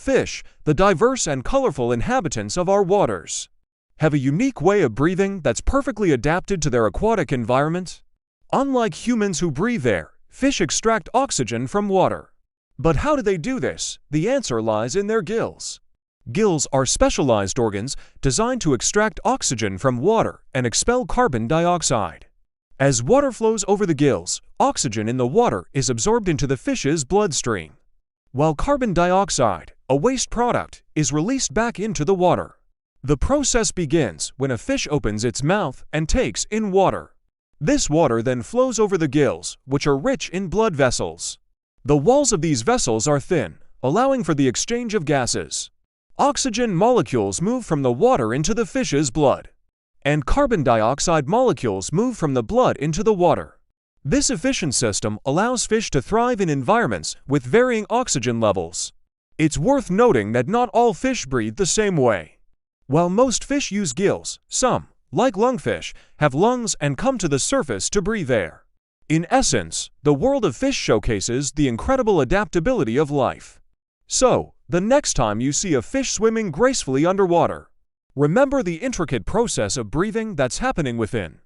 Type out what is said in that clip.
Fish, the diverse and colorful inhabitants of our waters, have a unique way of breathing that's perfectly adapted to their aquatic environment. Unlike humans who breathe air, fish extract oxygen from water. But how do they do this? The answer lies in their gills. Gills are specialized organs designed to extract oxygen from water and expel carbon dioxide. As water flows over the gills, oxygen in the water is absorbed into the fish's bloodstream, while carbon dioxide, a waste product, is released back into the water. The process begins when a fish opens its mouth and takes in water. This water then flows over the gills, which are rich in blood vessels. The walls of these vessels are thin, allowing for the exchange of gases. Oxygen molecules move from the water into the fish's blood, and carbon dioxide molecules move from the blood into the water. This efficient system allows fish to thrive in environments with varying oxygen levels. It's worth noting that not all fish breathe the same way. While most fish use gills, some, like lungfish, have lungs and come to the surface to breathe air. In essence, the world of fish showcases the incredible adaptability of life. So, the next time you see a fish swimming gracefully underwater, remember the intricate process of breathing that's happening within.